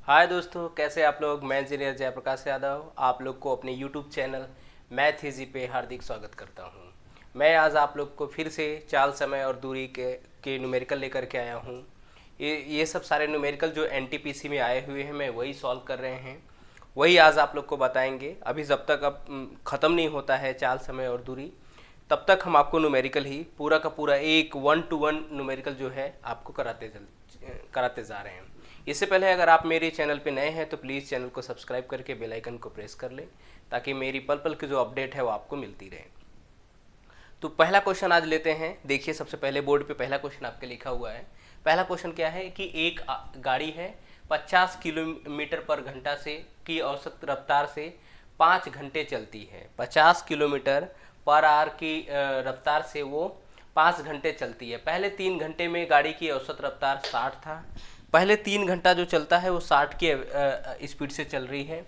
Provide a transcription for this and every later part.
हाय दोस्तों, कैसे आप लोग। मैं इंजीनियर जयप्रकाश यादव आप लोग को अपने यूट्यूब चैनल मैथ इजी पे हार्दिक स्वागत करता हूं। मैं आज आप लोग को फिर से चाल, समय और दूरी के न्यूमेरिकल लेकर के आया हूं। ये सब सारे न्यूमेरिकल जो एनटीपीसी में आए हुए हैं, मैं वही सॉल्व कर रहे हैं, वही आज आप लोग को बताएंगे। अभी जब तक अब ख़त्म नहीं होता है चाल, समय और दूरी, तब तक हम आपको न्यूमेरिकल ही पूरा का पूरा एक 1-to-1 न्यूमेरिकल जो है आपको कराते जा रहे हैं। इससे पहले अगर आप मेरे चैनल पे नए हैं तो प्लीज़ चैनल को सब्सक्राइब करके बेल आइकन को प्रेस कर लें, ताकि मेरी पल पल की जो अपडेट है वो आपको मिलती रहे। तो पहला क्वेश्चन आज लेते हैं। देखिए, सबसे पहले बोर्ड पे पहला क्वेश्चन आपके लिखा हुआ है। पहला क्वेश्चन क्या है कि एक गाड़ी है 50 किलोमीटर पर घंटा से की औसत रफ्तार से 5 घंटे चलती है। 50 किलोमीटर पर आवर की रफ्तार से वो 5 घंटे चलती है। पहले 3 घंटे में गाड़ी की औसत रफ्तार 60 था। पहले 3 घंटा जो चलता है वो 60 की स्पीड से चल रही है।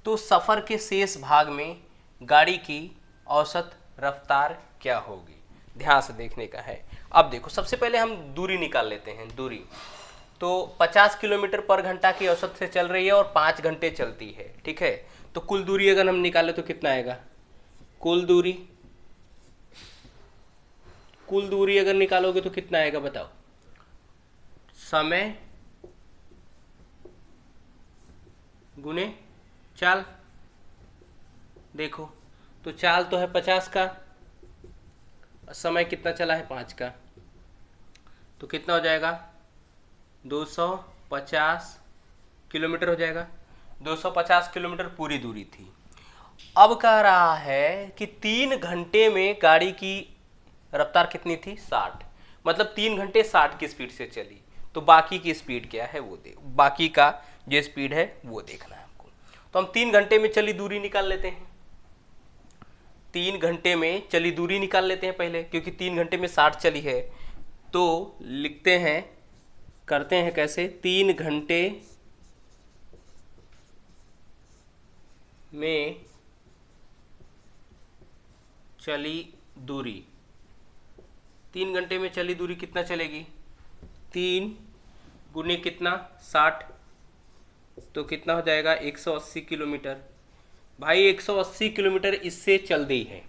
तो सफ़र के शेष भाग में गाड़ी की औसत रफ्तार क्या होगी, ध्यान से देखने का है। अब देखो, सबसे पहले हम दूरी निकाल लेते हैं। दूरी तो 50 किलोमीटर पर घंटा की औसत से चल रही है और 5 घंटे चलती है, ठीक है। तो कुल दूरी अगर हम निकालें तो कितना आएगा? कुल दूरी अगर निकालोगे तो कितना आएगा बताओ? समय गुने चाल। देखो, तो चाल तो है 50 का, समय कितना चला है 5 का, तो कितना हो जाएगा? 250 किलोमीटर हो जाएगा। 250 किलोमीटर पूरी दूरी थी। अब कह रहा है कि 3 घंटे में गाड़ी की रफ्तार कितनी थी? 60। मतलब 3 घंटे 60 की स्पीड से चली। तो बाकी की स्पीड क्या है वो बाकी का जो स्पीड है वो देखना है हमको। तो हम 3 घंटे में चली दूरी निकाल लेते हैं। 3 घंटे में चली दूरी निकाल लेते हैं पहले, क्योंकि 3 घंटे में 60 चली है। तो लिखते हैं, करते हैं कैसे? 3 घंटे में चली दूरी, 3 घंटे में चली दूरी कितना चलेगी? 3 गुने कितना? 60। तो कितना हो जाएगा? 180 किलोमीटर। भाई 180 किलोमीटर इससे चल दी है,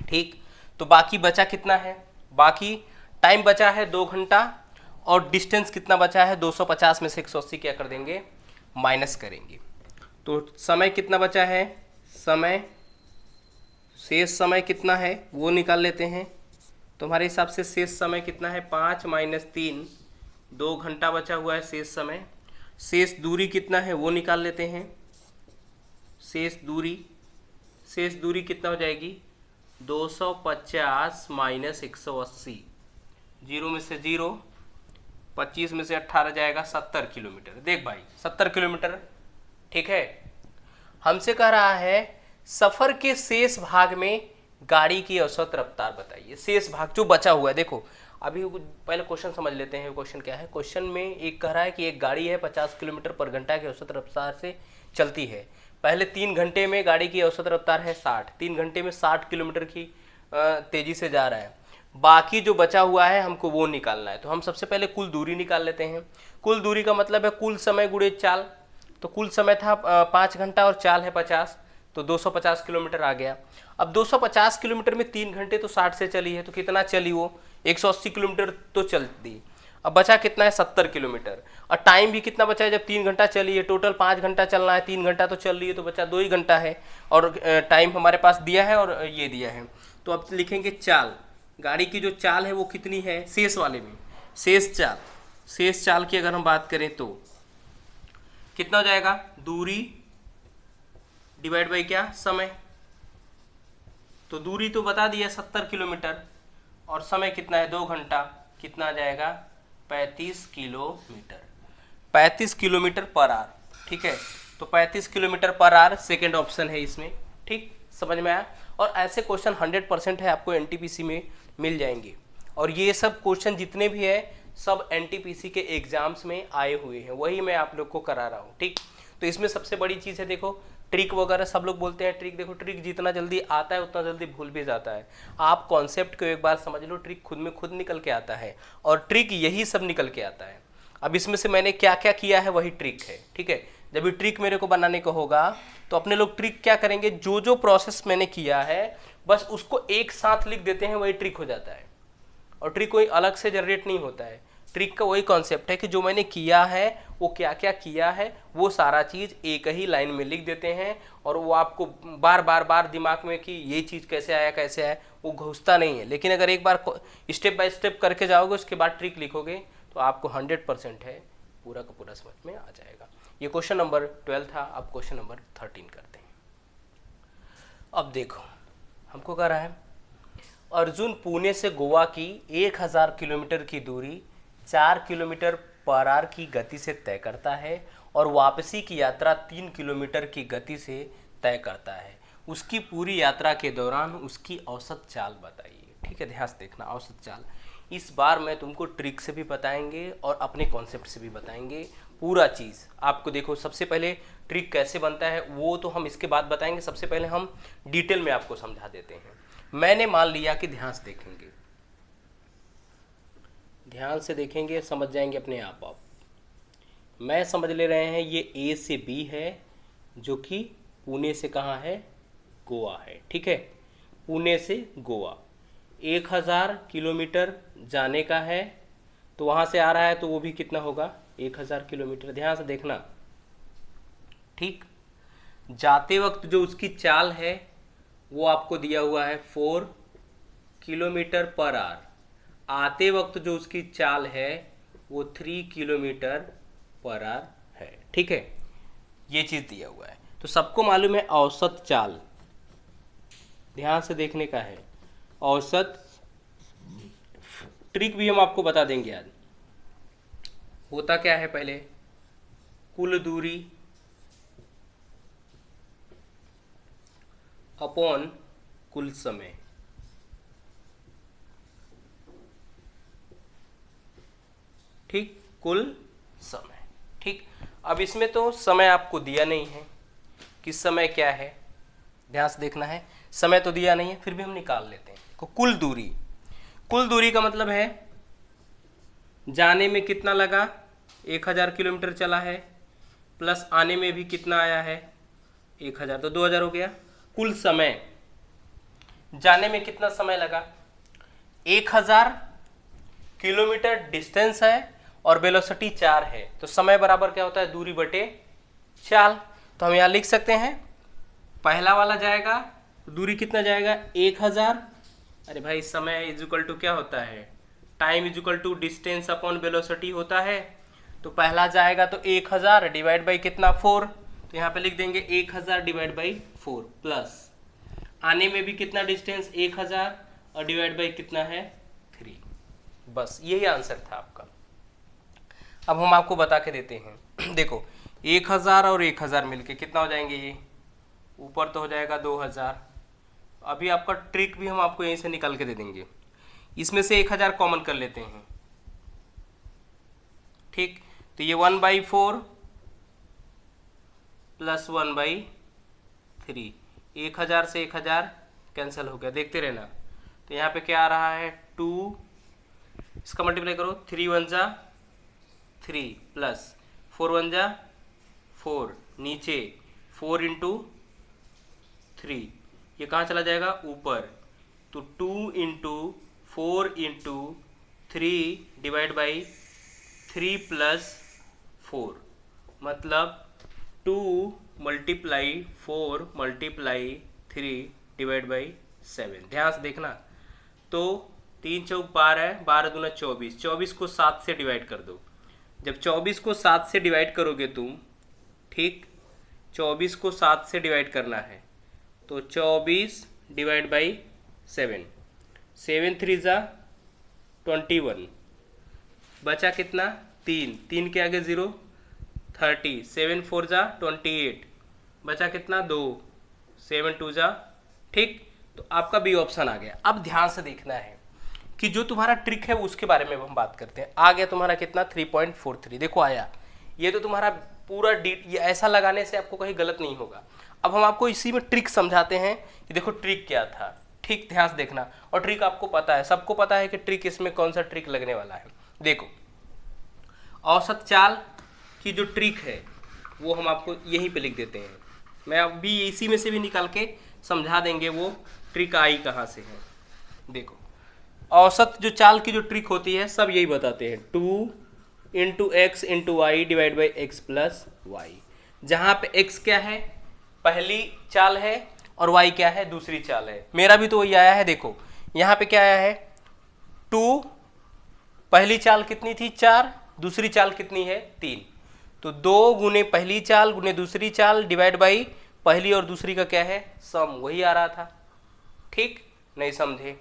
ठीक। तो बाकी बचा कितना है? बाकी टाइम बचा है 2 घंटा, और डिस्टेंस कितना बचा है? 250 में से 180 क्या कर देंगे? माइनस करेंगे। तो समय कितना बचा है? समय, शेष समय कितना है वो निकाल लेते हैं। तुम्हारे हिसाब से शेष समय कितना है? 5 - 3, 2 घंटा बचा हुआ है शेष समय। शेष दूरी कितना है वो निकाल लेते हैं। शेष दूरी कितना हो जाएगी? 250 - 180, 0 में से 0, 25 में से 18 जाएगा 70 किलोमीटर। देख भाई, 70 किलोमीटर, ठीक है। हमसे कह रहा है सफर के शेष भाग में गाड़ी की औसत रफ्तार बताइए। शेष भाग जो बचा हुआ है, देखो अभी पहले क्वेश्चन समझ लेते हैं। क्वेश्चन क्या है? क्वेश्चन में एक कह रहा है कि एक गाड़ी है 50 किलोमीटर पर घंटा की औसत रफ्तार से चलती है। पहले 3 घंटे में गाड़ी की औसत रफ्तार है 60, 3 घंटे में 60 किलोमीटर की तेजी से जा रहा है। बाकी जो बचा हुआ है हमको वो निकालना है। तो हम सबसे पहले कुल दूरी निकाल लेते हैं। कुल दूरी का मतलब है कुल समय गुणे चाल। तो कुल समय था 5 घंटा और चाल है 50, तो 250 किलोमीटर आ गया। अब 250 किलोमीटर में 3 घंटे तो 60 से चली है, तो कितना चली वो? 180 किलोमीटर तो चल दी। अब बचा कितना है? 70 किलोमीटर। और टाइम भी कितना बचा है? जब 3 घंटा चली है, टोटल 5 घंटा चलना है, 3 घंटा तो चल रही है, तो बचा 2 ही घंटा है। और टाइम हमारे पास दिया है और ये दिया है। तो अब लिखेंगे चाल। गाड़ी की जो चाल है वो कितनी है? शेष वाले में शेष चाल की अगर हम बात करें तो कितना हो जाएगा? दूरी डिवाइड बाई क्या? समय। तो दूरी तो बता दिया 70 किलोमीटर, और समय कितना है? 2 घंटा। कितना आ जाएगा? 35 किलोमीटर। 35 किलोमीटर पर आवर, ठीक है। तो 35 kilometre per hour second option है इसमें, ठीक। समझ में आया? और ऐसे क्वेश्चन 100% है, आपको एनटीपीसी में मिल जाएंगे। और ये सब क्वेश्चन जितने भी है सब एनटीपीसी के एग्जाम्स में आए हुए हैं, वही मैं आप लोग को करा रहा हूँ, ठीक। तो इसमें सबसे बड़ी चीज़ है, देखो ट्रिक वगैरह सब लोग बोलते हैं ट्रिक। देखो ट्रिक जितना जल्दी आता है उतना जल्दी भूल भी जाता है। आप कॉन्सेप्ट को एक बार समझ लो, ट्रिक खुद में खुद निकल के आता है, और ट्रिक यही सब निकल के आता है। अब इसमें से मैंने क्या क्या किया है वही ट्रिक है, ठीक है। जब ये ट्रिक मेरे को बनाने को होगा तो अपने लोग ट्रिक क्या करेंगे, जो जो प्रोसेस मैंने किया है बस उसको एक साथ लिख देते हैं, वही ट्रिक हो जाता है। और ट्रिक कोई अलग से जनरेट नहीं होता है। ट्रिक का वही कॉन्सेप्ट है कि जो मैंने किया है वो क्या क्या किया है वो सारा चीज़ एक ही लाइन में लिख देते हैं, और वो आपको बार बार बार दिमाग में कि ये चीज़ कैसे आया कैसे आया वो घुसता नहीं है। लेकिन अगर एक बार स्टेप बाय स्टेप करके जाओगे उसके बाद ट्रिक लिखोगे तो आपको 100% है पूरा का पूरा समझ में आ जाएगा। ये क्वेश्चन नंबर 12 था। अब क्वेश्चन नंबर 13 करते हैं। अब देखो हमको कह रहा है अर्जुन पुणे से गोवा की 1000 किलोमीटर की दूरी 4 किलोमीटर पर आवर की गति से तय करता है और वापसी की यात्रा 3 किलोमीटर की गति से तय करता है। उसकी पूरी यात्रा के दौरान उसकी औसत चाल बताइए। ठीक है, ध्यान से देखना औसत चाल। इस बार मैं तुमको ट्रिक से भी बताएंगे और अपने कॉन्सेप्ट से भी बताएंगे पूरा चीज़ आपको। देखो सबसे पहले ट्रिक कैसे बनता है वो तो हम इसके बाद बताएंगे, सबसे पहले हम डिटेल में आपको समझा देते हैं। मैंने मान लिया कि ध्यान से देखेंगे, ध्यान से देखेंगे समझ जाएंगे अपने आप। मैं समझ ले रहे हैं ये ए से बी है जो कि पुणे से कहाँ है, गोवा है। ठीक है, पुणे से गोवा 1000 किलोमीटर जाने का है, तो वहाँ से आ रहा है तो वो भी कितना होगा 1000 किलोमीटर। ध्यान से देखना, ठीक। जाते वक्त जो उसकी चाल है वो आपको दिया हुआ है 4 किलोमीटर पर आवर। आते वक्त जो उसकी चाल है वो 3 किलोमीटर पर आवर है। ठीक है, ये चीज़ दिया हुआ है। तो सबको मालूम है औसत चाल, ध्यान से देखने का है। औसत ट्रिक भी हम आपको बता देंगे आज। होता क्या है, पहले कुल दूरी अपॉन कुल समय। ठीक, कुल समय। ठीक, अब इसमें तो समय आपको दिया नहीं है, किस समय क्या है, ध्यान से देखना है। समय तो दिया नहीं है, फिर भी हम निकाल लेते हैं। तो कुल दूरी, कुल दूरी का मतलब है जाने में कितना लगा 1000 किलोमीटर चला है, प्लस आने में भी कितना आया है 1000, तो 2000 हो गया। कुल समय, जाने में कितना समय लगा 1000 किलोमीटर डिस्टेंस है और वेलोसिटी 4 है, तो समय बराबर क्या होता है दूरी बटे चाल। तो हम यहाँ लिख सकते हैं पहला वाला जाएगा, दूरी कितना जाएगा 1000। अरे भाई समय इज इक्वल टू क्या होता है, time is equal to distance upon velocity होता है। तो पहला जाएगा तो 1000 डिवाइड बाई कितना 4, तो यहाँ पे लिख देंगे 1000 डिवाइड बाई 4, प्लस आने में भी कितना डिस्टेंस 1000 और डिवाइड बाई कितना है 3। बस यही आंसर था आपका। अब हम आपको बता के देते हैं। देखो 1000 और 1000 मिलके कितना हो जाएंगे, ये ऊपर तो हो जाएगा 2000। अभी आपका ट्रिक भी हम आपको यहीं से निकाल के दे देंगे। इसमें से 1000 कॉमन कर लेते हैं। ठीक, तो ये 1/4 प्लस 1/3, 1000 से 1000 कैंसिल हो गया, देखते रहना। तो यहाँ पे क्या आ रहा है 2, इसका मल्टीप्लाई करो 3 1 जा 3 प्लस 4 1 जा 4, नीचे 4 इंटू 3, ये कहाँ चला जाएगा ऊपर, तो 2 into 4 into 3 divide by 3 plus 4, मतलब 2 मल्टीप्लाई 4 मल्टीप्लाई 3 डिवाइड बाई 7। ध्यान से देखना, तो 3 चौक 12, 12 दूना 24, 24 को 7 से डिवाइड कर दो। जब 24 को 7 से डिवाइड करोगे तुम, ठीक, 24 को 7 से डिवाइड करना है, तो 24 डिवाइड बाई 7, 7 3 जा 21, बचा कितना 3, 3 के आगे 0 30, 7 4 जा 28, बचा कितना 2, 7 2 जा। ठीक, तो आपका बी ऑप्शन आ गया। अब ध्यान से देखना है कि जो तुम्हारा ट्रिक है उसके बारे में हम बात करते हैं। आ गया तुम्हारा कितना 3.43, देखो आया। ये तो तुम्हारा पूरा ये ऐसा लगाने से आपको कहीं गलत नहीं होगा। अब हम आपको इसी में ट्रिक समझाते हैं कि देखो ट्रिक क्या था। ठीक, ध्यान से देखना, और ट्रिक आपको पता है, सबको पता है कि ट्रिक इसमें कौन सा ट्रिक लगने वाला है। देखो औसत चाल की जो ट्रिक है वो हम आपको यहीं पे लिख देते हैं। मैं अभी इसी में से भी निकाल के समझा देंगे वो ट्रिक आई कहाँ से है। देखो औसत जो चाल की जो ट्रिक होती है सब यही बताते हैं, 2 × x × y divide by x plus Y, जहाँ पे x क्या है पहली चाल है और y क्या है दूसरी चाल है। मेरा भी तो वही आया है, देखो यहाँ पे क्या आया है 2, पहली चाल कितनी थी 4, दूसरी चाल कितनी है 3, तो 2 गुने पहली चाल गुने दूसरी चाल डिवाइड बाई पहली और दूसरी का क्या है सम, वही आ रहा था। ठीक, नहीं समझे?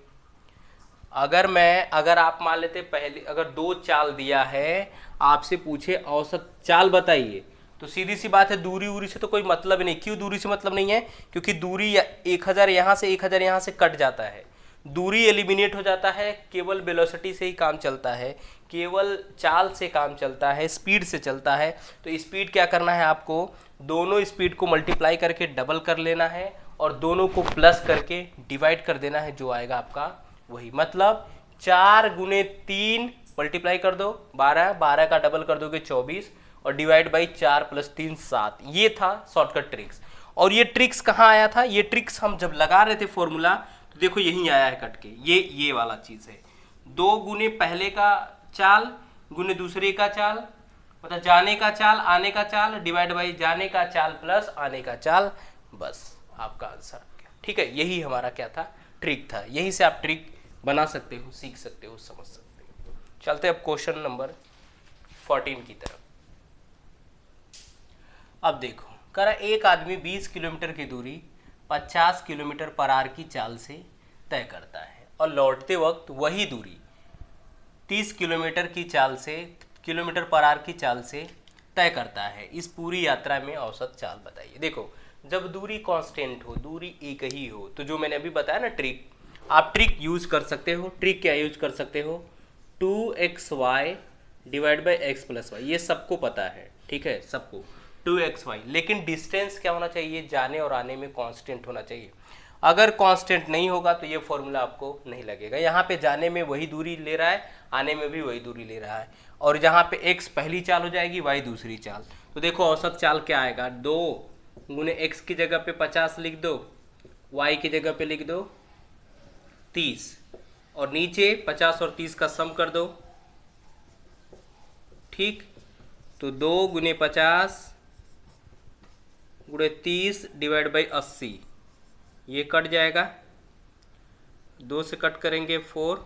अगर आप मान लेते पहले, अगर 2 चाल दिया है आपसे पूछे औसत चाल बताइए, तो सीधी सी बात है दूरी उरी से तो कोई मतलब नहीं। क्यों दूरी से मतलब नहीं है? क्योंकि दूरी 1000 यहाँ से 1000 यहाँ से कट जाता है, दूरी एलिमिनेट हो जाता है, केवल वेलोसिटी से ही काम चलता है, केवल चाल से काम चलता है, स्पीड से चलता है। तो स्पीड क्या करना है आपको, दोनों स्पीड को मल्टीप्लाई करके डबल कर लेना है और दोनों को प्लस करके डिवाइड कर देना है, जो आएगा आपका वही। मतलब 4 गुने 3 मल्टीप्लाई कर दो 12, 12 का डबल कर दोगे 24 और डिवाइड बाई 4 + 3 7। ये था शॉर्टकट ट्रिक्स। और ये ट्रिक्स कहाँ आया था? ये ट्रिक्स हम जब लगा रहे थे फॉर्मूला, तो देखो यहीं आया है कट के, ये वाला चीज़ है। 2 गुने पहले का चाल गुने दूसरे का चाल, मतलब जाने का चाल आने का चाल डिवाइड बाई जाने का चाल प्लस आने का चाल, बस आपका आंसर आ गया। ठीक है, यही हमारा क्या था ट्रिक था। यहीं से आप ट्रिक बना सकते हो, सीख सकते हो, समझ सकते हो। चलते अब क्वेश्चन नंबर 14 की तरफ। अब देखो करा, एक आदमी 20 किलोमीटर की दूरी 50 किलोमीटर पर आवर की चाल से तय करता है और लौटते वक्त वही दूरी 30 किलोमीटर की चाल से किलोमीटर पर आवर की चाल से तय करता है। इस पूरी यात्रा में औसत चाल बताइए। देखो जब दूरी कांस्टेंट हो, दूरी एक ही हो, तो जो मैंने अभी बताया ना ट्रिक, आप ट्रिक यूज कर सकते हो। ट्रिक क्या यूज कर सकते हो, 2xy divide by x plus Y, ये सबको पता है, ठीक है सबको 2xy। लेकिन डिस्टेंस क्या होना चाहिए, जाने और आने में कांस्टेंट होना चाहिए। अगर कांस्टेंट नहीं होगा तो ये फॉर्मूला आपको नहीं लगेगा। यहाँ पे जाने में वही दूरी ले रहा है, आने में भी वही दूरी ले रहा है, और जहाँ पे x पहली चाल हो जाएगी y दूसरी चाल। तो देखो औसत चाल क्या आएगा, 2 गुने x की जगह पे 50 लिख दो, y की जगह पे लिख दो 30, और नीचे 50 और 30 का सम कर दो। ठीक, तो 2 गुने 50 गुणे 30 डिवाइड बाई 80, ये कट जाएगा, 2 से कट करेंगे 4,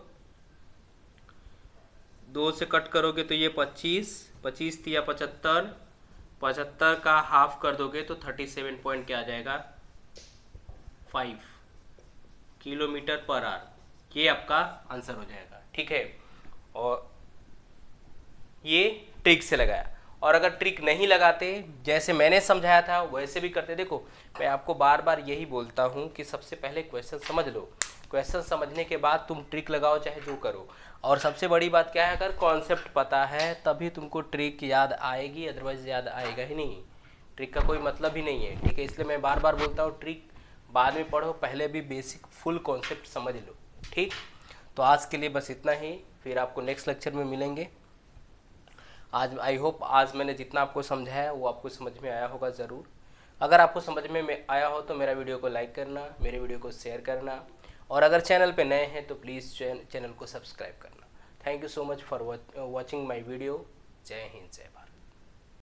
2 से कट करोगे तो ये 25, 25 या 75, 75 का हाफ कर दोगे तो 37 पॉइंट क्या आ जाएगा 5 किलोमीटर पर आवर। ये आपका आंसर हो जाएगा। ठीक है, और ये ट्रिक से लगाया। और अगर ट्रिक नहीं लगाते, जैसे मैंने समझाया था वैसे भी करते। देखो मैं आपको बार बार यही बोलता हूँ कि सबसे पहले क्वेश्चन समझ लो, क्वेश्चन समझने के बाद तुम ट्रिक लगाओ चाहे जो करो। और सबसे बड़ी बात क्या है, अगर कॉन्सेप्ट पता है तभी तुमको ट्रिक याद आएगी, अदरवाइज याद आएगा ही नहीं। ट्रिक का कोई मतलब ही नहीं है। ठीक है, इसलिए मैं बार बार बोलता हूँ ट्रिक बाद में पढ़ो, पहले भी बेसिक फुल कॉन्सेप्ट समझ लो। ठीक, तो आज के लिए बस इतना ही, फिर आपको नेक्स्ट लेक्चर में मिलेंगे। आज आई होप आज मैंने जितना आपको समझाया वो आपको समझ में आया होगा ज़रूर। अगर आपको समझ में आया हो तो मेरा वीडियो को लाइक करना, मेरे वीडियो को शेयर करना, और अगर चैनल पे नए हैं तो प्लीज़ चैनल को सब्सक्राइब करना। Thank you so much for watching my video. जय हिंद, जय भारत।